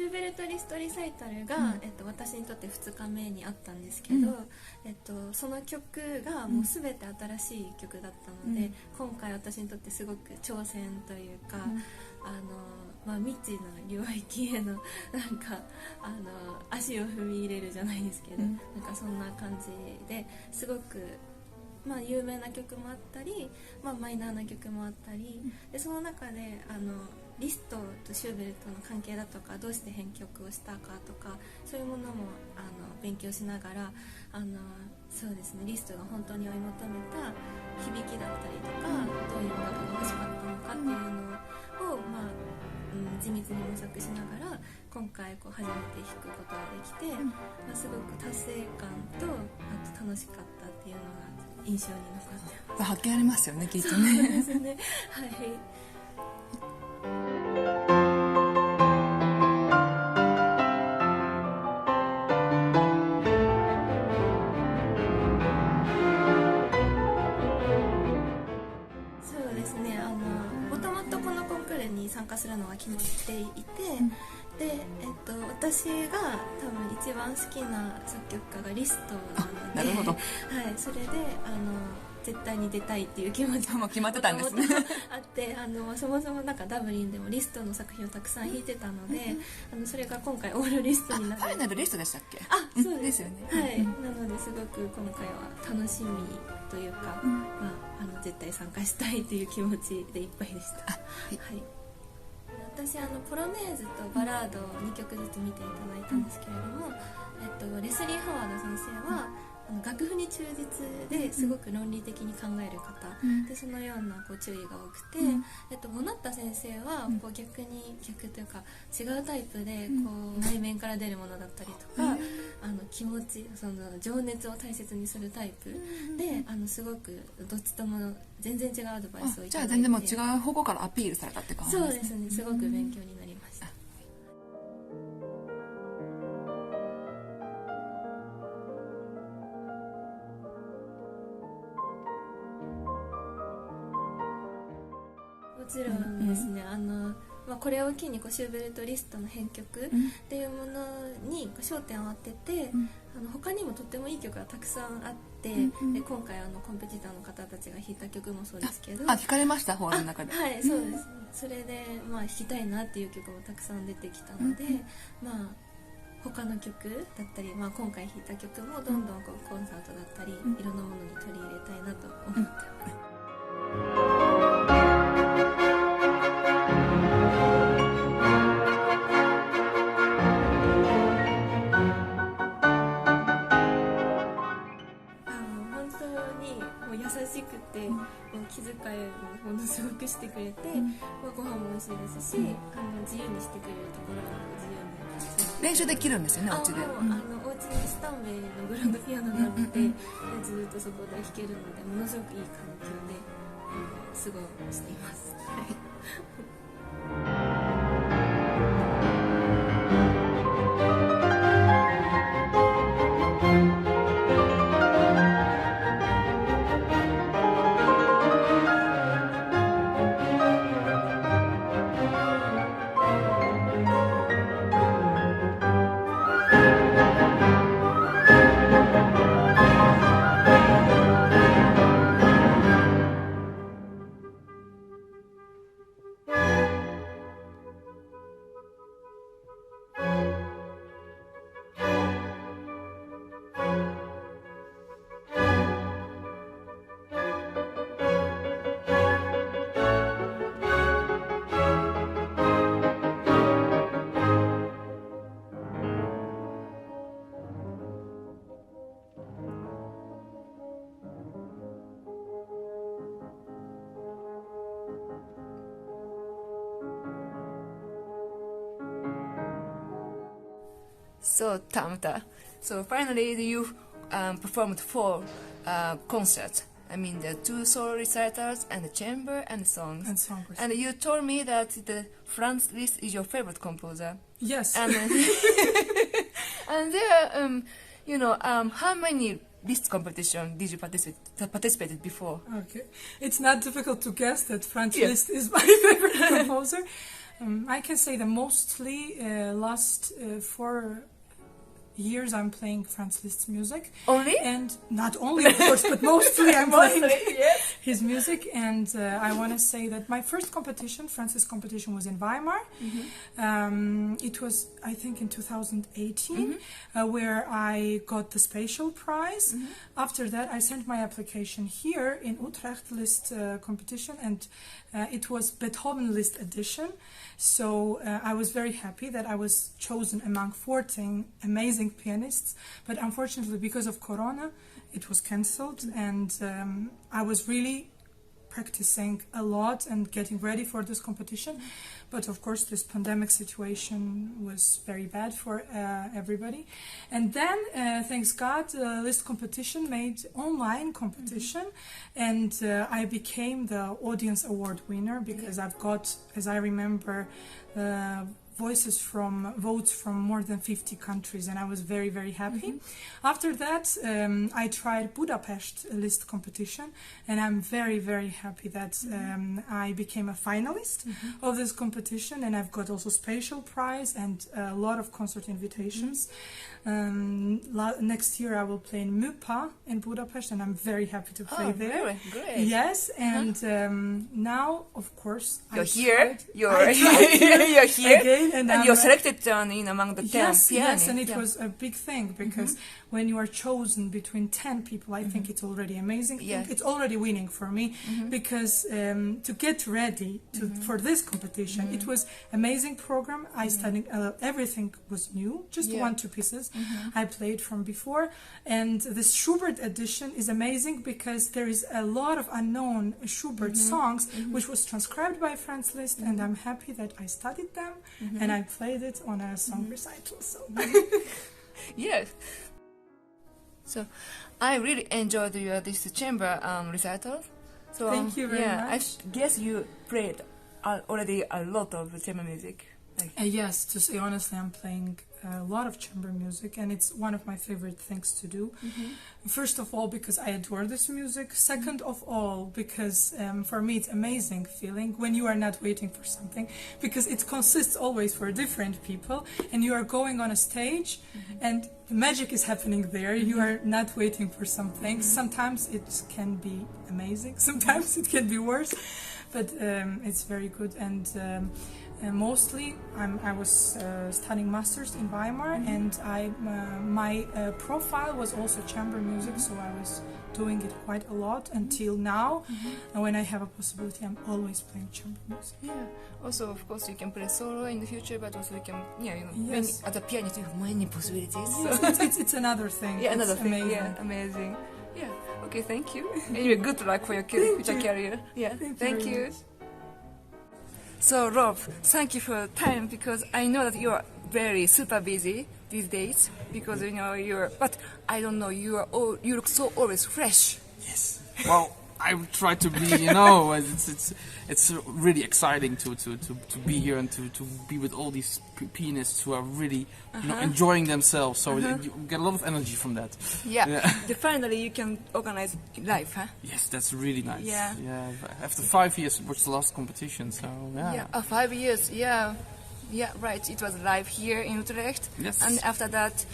シューベルトリストリサイタルが、私にとって2日目にあったんですけど、その曲がもう全て新しい曲だったので、今回私にとってすごく挑戦というか、未知な領域へのなんか足を踏み入れるじゃないですけど、なんかそんな感じですごく、有名な曲もあったり、マイナーな曲もあったりで、その中でリストとシューベルトの関係だとか、どうして編曲をしたかとか、そういうものも勉強しながら、そうですね、リストが本当に追い求めた響きだったりとか、どういう音楽が欲しかったのかっていうのを、地道に模索しながら今回初めて弾くことができて、すごく達成感とあと楽しかったっていうのが印象に残ってます。発見ありますよね、きっとね。そうですね、はい。そうですね、もともとこのコンクールに参加するのが決まっていて、で、私が多分一番好きな作曲家がリストなので、なるほど、はい、それで絶対に出たいっていう気持ちもう決まってたんですね。あって、そもそもなんかダブリンでもリストの作品をたくさん弾いてたので、それが今回オールリストになる。ファイナルリストでしたっけ？そうですよね。はい、なのですごく今回は楽しみというか、絶対参加したいという気持ちでいっぱいでした。はい。私ポロネーズとバラードを2曲ずつ見ていただいたんですけれども、レスリー・ハワード先生は楽譜に忠実ですごく論理的に考える方、でそのような注意が多くて、モナッタ先生は逆というか違うタイプで内面から出るものだったりとか、気持ち、その情熱を大切にするタイプですごくどっちとも全然違うアドバイスをいただいて、じゃあ全然もう違う方向からアピールされたって感じですね。そうですね、すごく勉強になりました。もちろんですね、これを機にシューベルトリストの編曲っていうものに焦点を当てて、他にもとってもいい曲がたくさんあって、で今回コンペティターの方たちが弾いた曲もそうですけど、弾かれました、ホールの中で。はい、そうです、それで弾きたいなっていう曲もたくさん出てきたので、他の曲だったり、今回弾いた曲もどんどんコンサートだったり、いろんなものに取り入れたいなと思ってます。優しくて、気遣いをものすごくしてくれて、ご飯も美味しいですし、自由にしてくれるところは自由に練習できるんですよね、お家で。お家にスタンベイのグランドピアノがあって、ずっとそこで弾けるので、ものすごくいい環境で過ごしています。So Tamta, so finally you performed 4 concerts. I mean the 2 solo recitals and the chamber and songs. And you told me that Franz Liszt is your favorite composer. Yes. And, and there, how many Liszt competition did you participated before? Okay, it's not difficult to guess that Franz Liszt is my favorite composer. I can say that mostly last 4 years I'm playing Franz Liszt's music. Only? And not only, of course, but mostly I'm playing his music. And I want to say that my first competition, Franz's competition, was in Weimar. It was, I think, in 2018, where I got the spatial prize. After that, I sent my application here in Utrecht Liszt competition, and it was Beethoven Liszt edition. So I was very happy that I was chosen among 14 amazing pianists, but unfortunately because of Corona it was cancelled, and I was really practicing a lot and getting ready for this competition, but of course this pandemic situation was very bad for everybody. And then thanks God, Liszt competition made online competition, and I became the audience award winner, because I've got, as I remember, votes from more than 50 countries, and I was very, very happy. After that, I tried Budapest Liszt competition, and I'm very, very happy that I became a finalist of this competition, and I've got also spatial prize and a lot of concert invitations. Next year I will play in MUPA in Budapest, and I'm very happy to play there. Really? Great. Yes, and now, of course, You're here. You're here. Again, and you're selected among the 10 pianists. Yes, and it was a big thing, because when you are chosen between 10 people, I think it's already amazing. Yeah. It's already winning for me, because to get ready for this competition, it was amazing program. I studied, everything was new, just 1-2 pieces I played from before, and this Schubert edition is amazing because there is a lot of unknown Schubert songs which was transcribed by Franz Liszt, and I'm happy that I studied them and I played it on a song recital. So Yes. So I really enjoyed this chamber recital. So thank you very much. I guess you played already a lot of chamber music. Yes, to say honestly, I'm playing a lot of chamber music, and it's one of my favorite things to do. First of all, because I adore this music. Second of all, because for me it's amazing feeling when you are not waiting for something, because it consists always for different people, and you are going on a stage and the magic is happening there. You are not waiting for something. Sometimes it can be amazing, sometimes it can be worse, but it's very good. And mostly I was studying masters in Weimar, and my profile was also chamber music, so I was doing it quite a lot until now. And when I have a possibility, I'm always playing chamber music. Yeah. Also, of course, you can play solo in the future, but also you can, Yes. as a pianist, you have many possibilities. Yes, it's another thing. Yeah, another it's thing. amazing. Yeah, amazing. Yeah. Okay, thank you. Anyway, good luck for your future career. Yeah. Thank you. So, Rob, thank you for your time, because I know that you are very super busy these days, because but I don't know, you look so always fresh. Yes. Well, I try to be, it's really exciting to be here and to be with all these pianists who are really enjoying themselves. So you get a lot of energy from that. Yeah. Finally, you can organize live, huh? Yes, that's really nice. Yeah. After 5 years, it was the last competition. So yeah. 5 years. Yeah. Yeah, right. It was live here in Utrecht. Yes. And after that,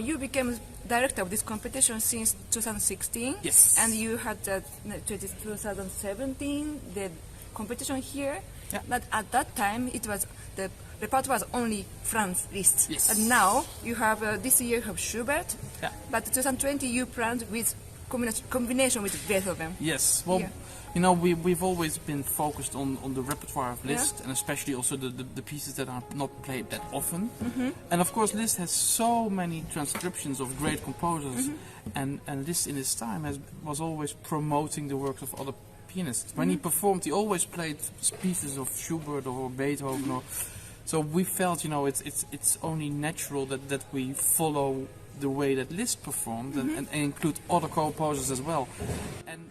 you became director of this competition since 2016. Yes. And you had 2017 the competition here. Yeah. But at that time, it was the repertoire was only Franz Liszt. Yes. And now you have this year you have Schubert. Yeah. But 2020 you planned with combination with Beethoven. Yes. Well. We've always been focused on the repertoire of Liszt, and especially also the pieces that are not played that often. And of course, Liszt has so many transcriptions of great composers, and Liszt in his time was always promoting the works of other pianists. When he performed, he always played pieces of Schubert or Beethoven. So we felt, it's only natural that we follow the way that Liszt performed and include other composers as well. And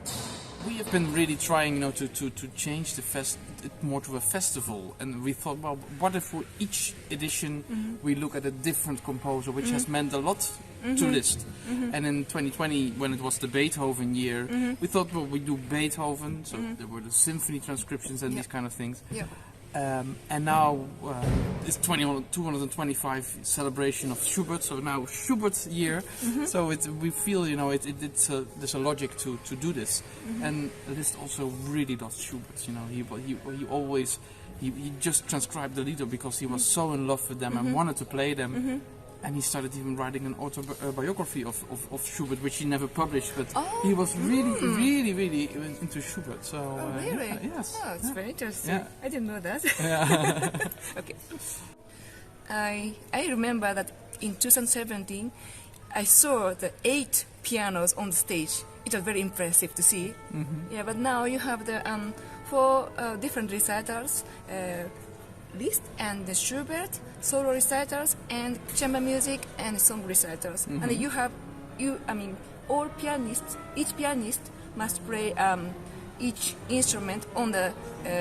we have been really trying, to change it more to a festival, and we thought, well, what if for each edition we look at a different composer, which has meant a lot to Liszt. And in 2020, when it was the Beethoven year, we thought, well, we do Beethoven, so there were the symphony transcriptions and these kind of things. And now it's 225 celebration of Schubert, so now Schubert's year. So we feel, you know, there's a logic to do this. And Liszt also really loves Schubert. You know, he always he just transcribed the Lieder because he was so in love with them and wanted to play them. And he started even writing an autobiography of Schubert, which he never published. But he was really into Schubert. So really? Yes. Oh, it's very interesting. Yeah. I didn't know that. Yeah. Okay. I remember that in 2017, I saw the 8 pianos on the stage. It was very impressive to see. Yeah, but now you have the 4 different recitals. Liszt and the Schubert, solo recitals, and chamber music and song recitals. And all pianists, each pianist must play each instrument on the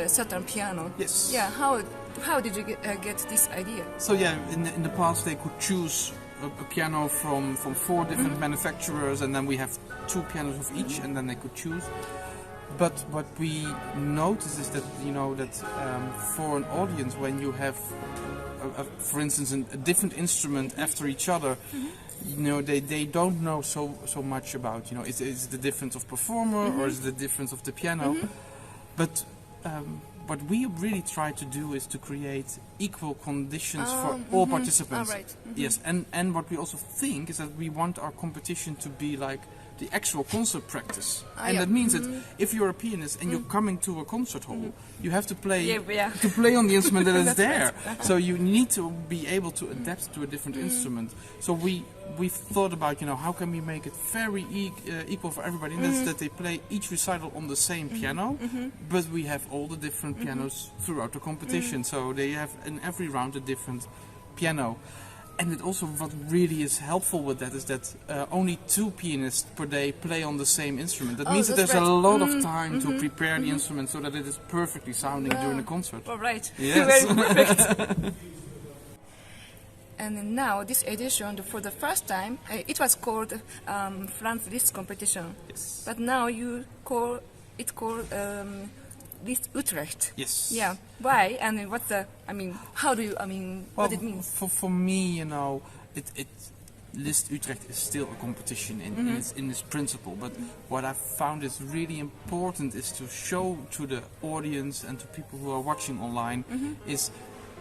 certain piano. Yes. Yeah. How did you get this idea? So yeah, in the past they could choose a piano from 4 different manufacturers, and then we have 2 pianos of each, and then they could choose. But what we notice is that, you know, that for an audience, when you have, for instance, a different instrument after each other, you know, they don't know so much about, you know, is the difference of performer or is the difference of the piano. But what we really try to do is to create equal conditions for all participants. Right. Yes, and what we also think is that we want our competition to be like the actual concert practice. And that means that if you're a pianist and you're coming to a concert hall, you have to play to play on the instrument that is there. Right. So you need to be able to adapt to a different instrument. So we thought about, you know, how can we make it very equal for everybody, and that's that they play each recital on the same piano, but we have all the different pianos throughout the competition. So they have in every round a different piano. And it also, what really is helpful with that is that only 2 pianists per day play on the same instrument. That means that there's a lot of time to prepare the instrument so that it is perfectly sounding during the concert. Oh, right. Yes. Very perfect. And now this edition, for the first time, it was called France Liszt competition. Yes. But now you call it Liszt Utrecht. Yes. Yeah. Why? And what's the? How do you? What it means? For me, you know, Liszt Utrecht is still a competition in its principle. But what I found is really important is to show to the audience and to people who are watching online is,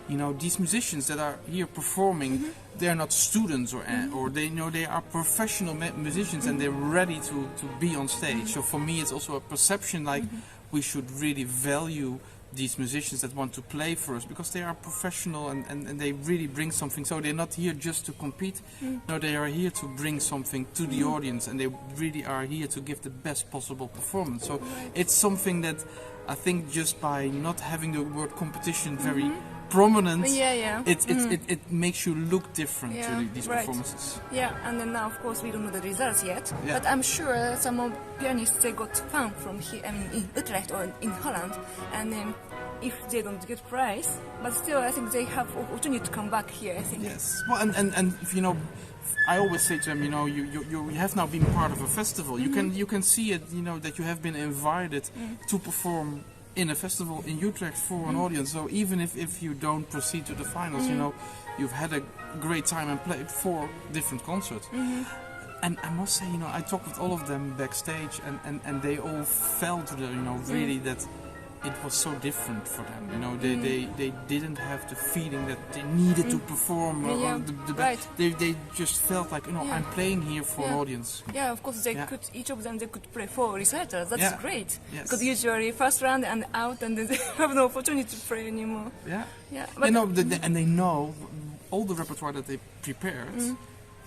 you know, these musicians that are here performing, they're not students or they know they are professional musicians and they're ready to be on stage. So for me, it's also a perception like. We should really value these musicians that want to play for us because they are professional and they really bring something. So they're not here just to compete. No, they are here to bring something to the audience, and they really are here to give the best possible performance. So it's something that I think just by not having the word competition very prominent, it makes you look different to these performances. Yeah, and then now of course we don't know the results yet, Yeah. but I'm sure some of pianists they got fun from here, in Utrecht or in Holland, and then if they don't get prize, but still I think they have opportunity to come back here, I think. Yes, well, and you know, I always say to them, you know, you have now been part of a festival. You can see it, you know, that you have been invited to perform in a festival in Utrecht for an audience. So even if you don't proceed to the finals, you know, you've had a great time and played 4 different concerts. And I must say, you know, I talked with all of them backstage, and they all felt, you know, really that it was so different for them. You know, they didn't have the feeling that they needed to perform. They just felt like, you know, I'm playing here for an audience. Yeah, of course each of them they could play 4 recitals. That's great. Yes. Because usually first round and out, and then they have no opportunity to play anymore. Yeah. But You know, and they know all the repertoire that they prepared.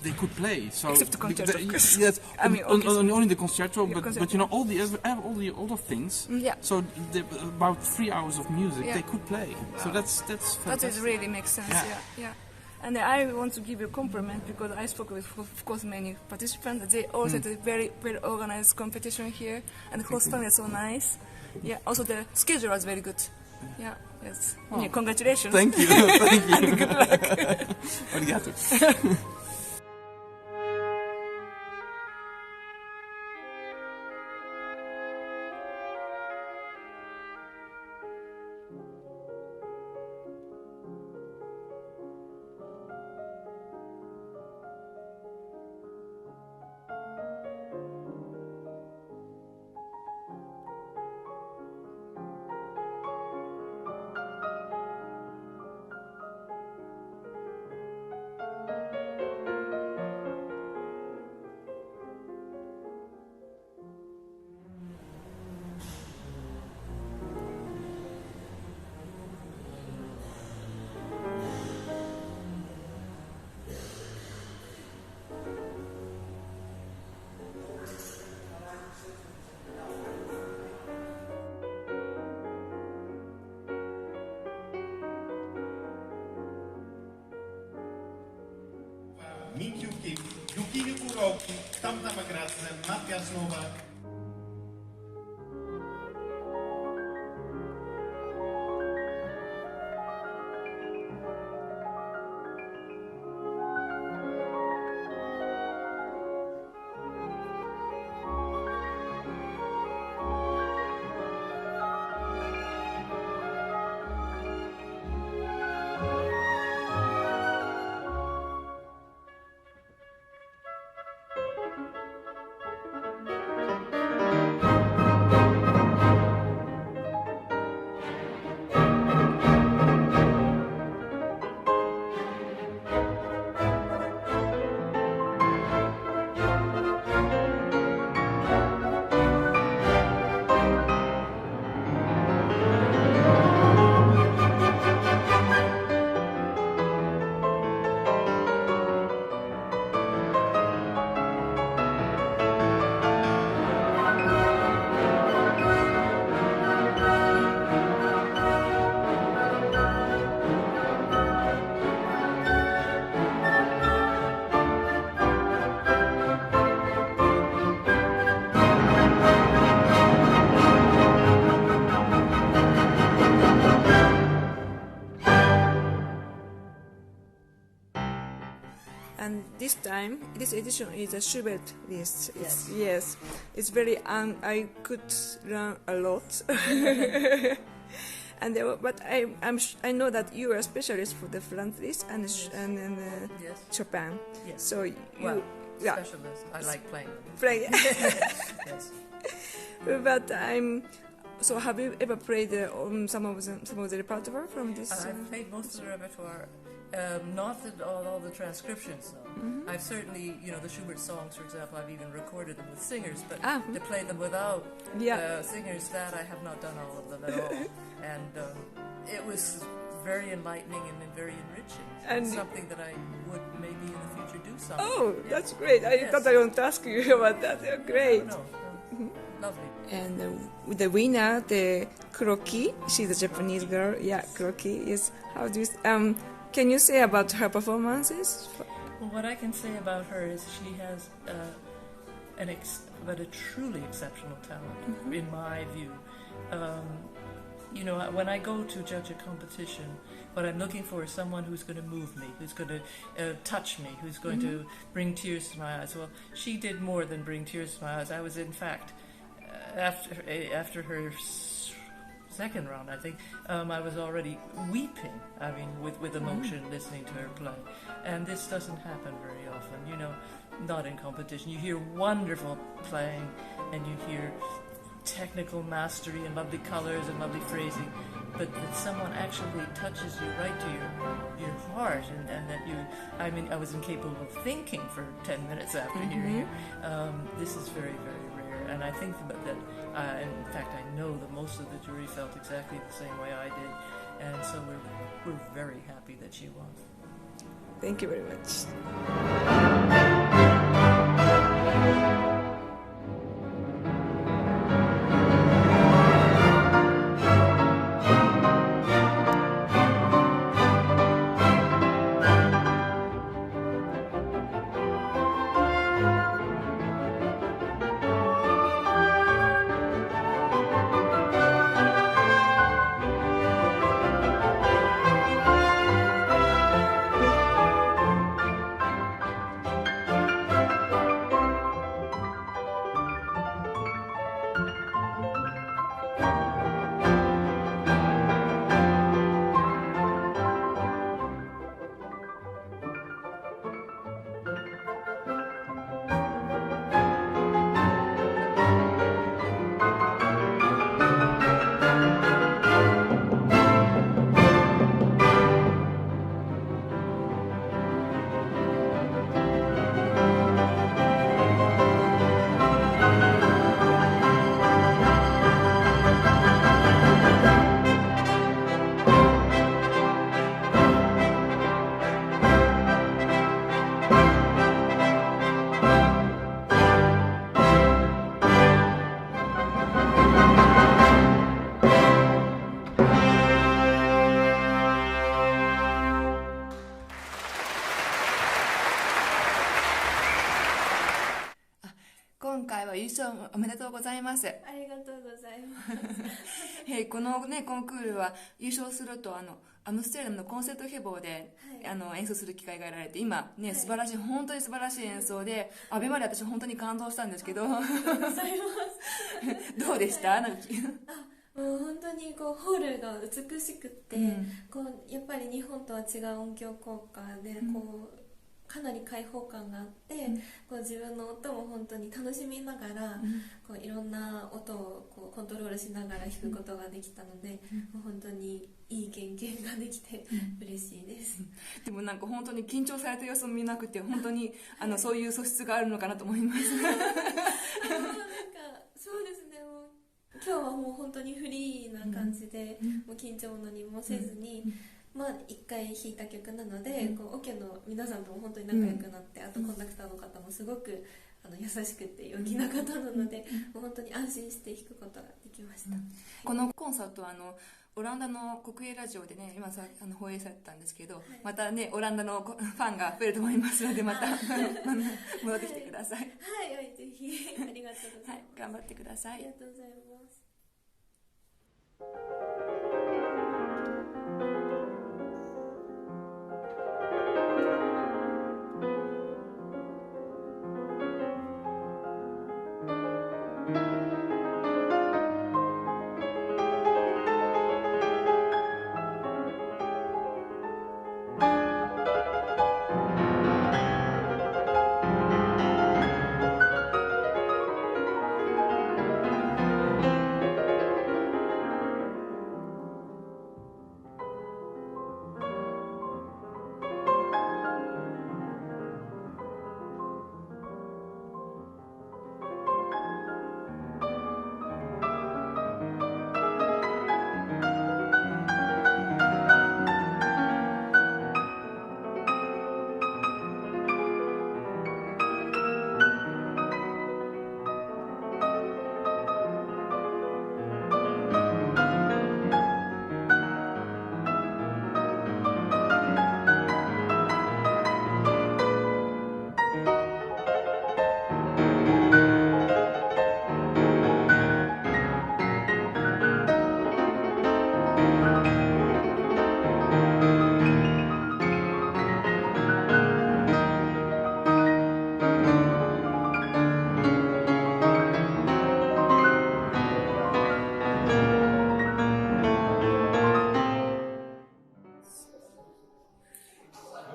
They could play, so except the concerto, of course. yes, orchestra. only the concerto, but concerto. but you know all the other things. So about 3 hours of music they could play. So that's fantastic. That is really makes sense. Yeah. And I want to give you a compliment because I spoke with, of course, many participants. They all said a very well organized competition here, and the host family is so nice. Yeah. Also the schedule was very good. Yeah. Yes. Oh. Yeah, congratulations. Thank you. Thank you. And good luck. Arigato. mięciutkiej Jukiny Kuroki, tamta makrasne, mafia snowa. And this time, this edition is a Schubert list. Yes, it's very. I could learn a lot. And but I know that you are a specialist for the Franz list and Yes. Chopin. Yes. So you, Well, yeah, specialist. I like playing them. play. Yes. But So have you ever played some of the repertoire from this? I've played most of the repertoire. Not all the transcriptions, though. Mm-hmm. I've certainly, the Schubert songs, for example, I've even recorded them with singers, but Mm-hmm. to play them without Yeah. singers, that I have not done all of them at all. And it was very enlightening and very enriching. And It's something that I would maybe in the future do someday. Oh, Yes. that's great. I Yes. thought I want to ask you about that. Great. No. Lovely. And the winner, the Kroki, she's a Japanese girl. Yeah, Kroki is. How do you? Can you say about her performances? Well, what I can say about her is she has a truly exceptional talent, in my view. When I go to judge a competition, what I'm looking for is someone who's going to move me, who's going to touch me, who's going to bring tears to my eyes. Well, she did more than bring tears to my eyes. I was, in fact, after her second round, I think, I was already weeping, with emotion listening to her play. And this doesn't happen very often, not in competition. You hear wonderful playing and you hear technical mastery and lovely colors and lovely phrasing, but that someone actually touches you right to your heart, and that I was incapable of thinking for 10 minutes after hearing you. This is very, very rare, and I think that in fact I know that most of the jury felt exactly the same way I did, and so we're very happy that she won. Thank you very much. 回は優勝おめでとうございます。ありがとうございますこのねコンクールは優勝するとアムステルダムのコンセルトヘボーで、演奏する機会が得られて、今ね素晴らしい、本当に素晴らしい演奏で、アベマで私本当に感動したんですけどどうでした？もう本当にこうホールが美しくって、こうやっぱり日本とは違う音響効果でこうかなり開放感があって、こう自分の音も本当に楽しみながら、こういろんな音をこうコントロールしながら弾くことができたので、もう本当にいい経験ができて嬉しいです。でもなんか本当に緊張された様子も見なくて、本当にそういう素質があるのかなと思いますなんかそうですね、もう今日はもう本当にフリーな感じで、もう緊張も何もせずに、まあ1回弾いた曲なので、こうオケの皆さんとも本当に仲良くなって、あとコンダクターの方もすごく優しくて陽気な方なので、もう本当に安心して弾くことができました。このコンサートはオランダの国営ラジオでね今さ放映されてたんですけど、またねオランダのファンが増えると思いますので、また戻ってきてください。はい、ぜひありがとうございます。頑張ってください。ありがとうございます。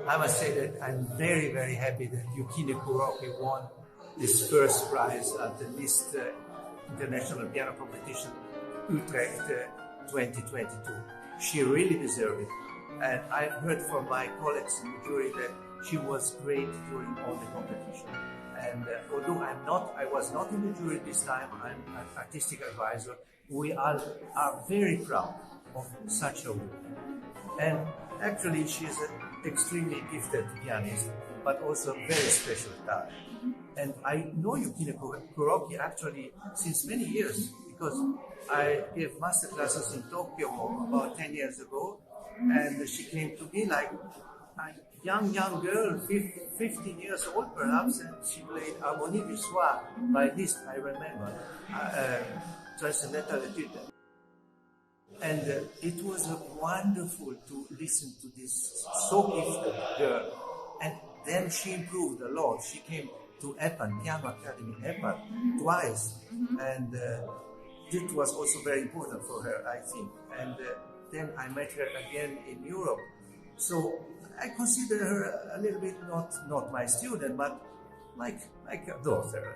I must say that I'm very, very happy that Yukine Kuroki won this first prize at the List International Piano Competition Utrecht 2022. She really deserved it. And I've heard from my colleagues in the jury that she was great during all the competition. And although I was not in the jury this time, I'm an artistic advisor, we all are very proud of such a woman. And actually, she's an extremely gifted pianist, but also very special talent. And I know Yukine Kuroki actually since many years, because I gave master classes in Tokyo about 10 years ago, and she came to me like a young girl, 15 years old perhaps, and she played Harmonie du Soir by Liszt, I remember, Transcendental Etude. And it was wonderful to listen to this so gifted girl. And then she improved a lot. She came to EPAN, Piano Academy EPAN, twice. And it was also very important for her, I think. And then I met her again in Europe. So I consider her a little bit not my student, but like a daughter.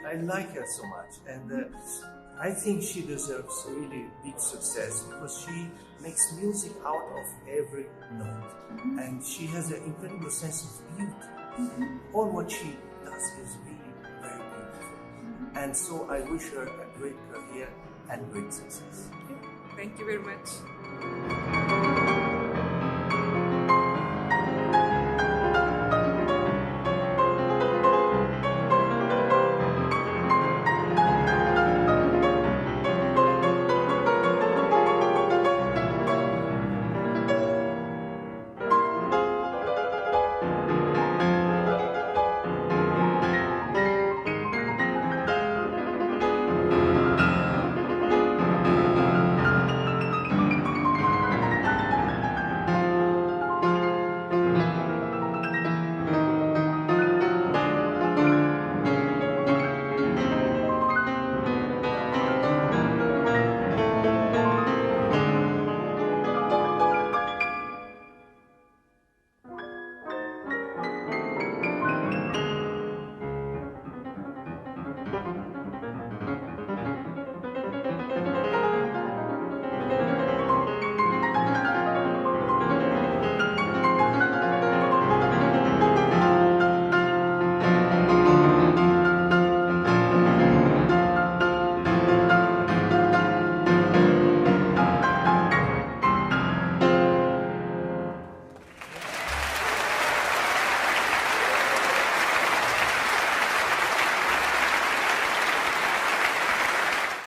I like her so much. And I think she deserves really big success because she makes music out of every note. And she has an incredible sense of beauty. All what she does is really very beautiful. And so I wish her a great career and great success. Thank you very much.